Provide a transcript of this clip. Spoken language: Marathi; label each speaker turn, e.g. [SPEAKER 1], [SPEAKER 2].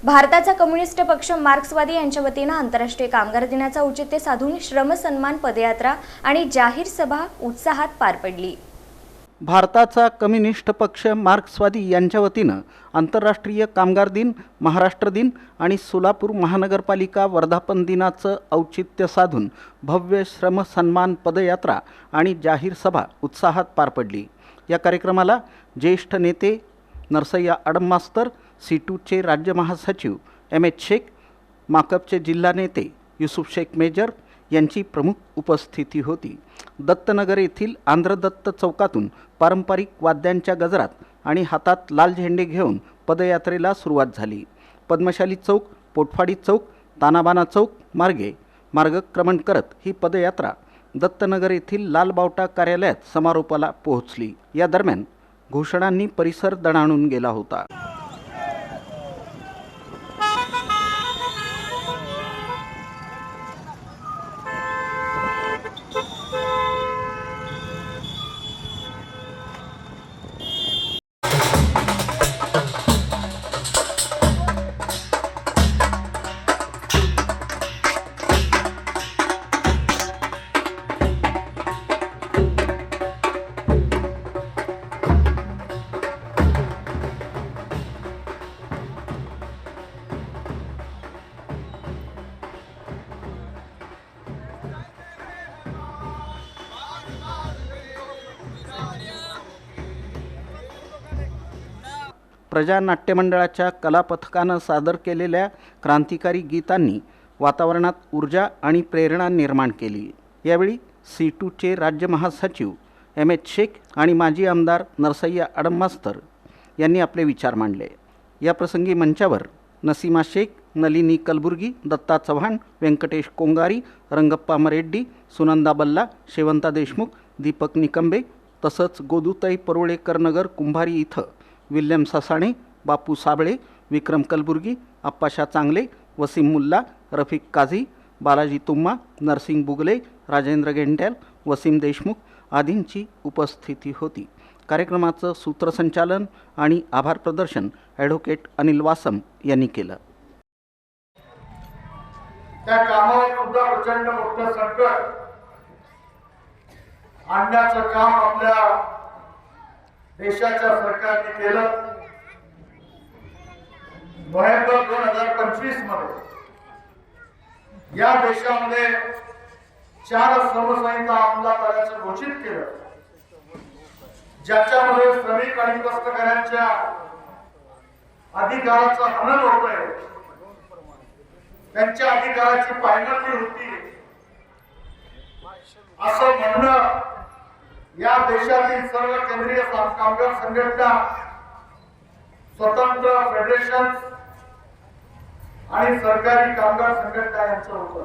[SPEAKER 1] भारताचा कम्युनिस्ट पक्ष मार्क्सवादी यांच्या वतीने आंतरराष्ट्रीय कामगार दिनाचा औचित्य साधून श्रम सन्मान पदयात्रा आणि जाहीर सभा उत्साहात पार पडली।
[SPEAKER 2] भारताचा कम्युनिस्ट पक्ष मार्क्सवादी यांच्या वतीने आंतरराष्ट्रीय कामगार दिन, महाराष्ट्र दिन आणि सोलापूर महानगरपालिका वर्धापन दिनाचं औचित्य साधून भव्य श्रम सन्मान पदयात्रा आणि जाहीर सभा उत्साहात पार पडली। या कार्यक्रमाला ज्येष्ठ नेते नरसय्या अडम मास्तर, C2चे राज्य महासचिव M.H. शेख, माकपचे जिल्हा नेते युसुफ शेख मेजर यांची प्रमुख उपस्थिती होती। दत्तनगर येथील आंध्रदत्त चौकातून पारंपरिक वाद्यांच्या गजरात आणि हातात लाल झेंडे घेऊन पदयात्रेला सुरुवात झाली। पद्मशाली चौक, पोटफाडी चौक, तानाबाना चौक मार्गक्रमण करत ही पदयात्रा दत्तनगर येथील लालबावटा कार्यालयात समारोपाला पोहोचली। या दरम्यान घोषणांनी परिसर दणाणून गेला होता। प्रजा नाट्य मंडळाच्या कला पथकानं सादर केलेल्या क्रांतिकारी गीतांनी वातावरणात ऊर्जा आणि प्रेरणा निर्माण केली। यावेळी C2चे राज्य महासचिव M.H. शेख आणि माजी आमदार नरसय्या अडम मास्तर यांनी आपले विचार मांडले। या प्रसंगी मंचावर नसीमा शेख, नलिनी कलबुर्गी, दत्ता चव्हाण, व्यंकटेश कोंगारी, रंगप्पा मरेड्डी, सुनंदा बल्ला, शेवंता देशमुख, दीपक निकंबे तसंच गोदुताई परुळेकर नगर कुंभारी इथं विल्यम ससाणे, बापू साबळे, विक्रम कलबुर्गी, आप्पाशा चांगले, वसीम मुल्ला, रफिक काझी, बालाजी तुम्मा, नरसिंग बुगले, राजेंद्र गेंट्याल, वसीम देशमुख आदींची उपस्थिती होती। कार्यक्रमाचं सूत्रसंचालन आणि आभार प्रदर्शन ॲडव्होकेट अनिल वासम यांनी केलं।
[SPEAKER 3] त्या कामावर सुद्धा प्रचंड मोठं संकट आणण्याचं काम आपल्या देशाच्या सरकारने केलं। नोव्हेंबर 2025 मध्ये या देशामध्ये 4 श्रमसंहिता अंमलात आल्याचं घोषित केलं, ज्याच्यामध्ये श्रमिक आणि कष्टकऱ्यांच्या अधिकाराचं हनन होतंय, त्यांच्या अधिकाराची पायमल्ली होती असं म्हणणं या देशातील सर्व केंद्रीय कामगार संघटना, स्वतंत्र फेडरेशन आणि सरकारी कामगार संघटना यांचं होतं।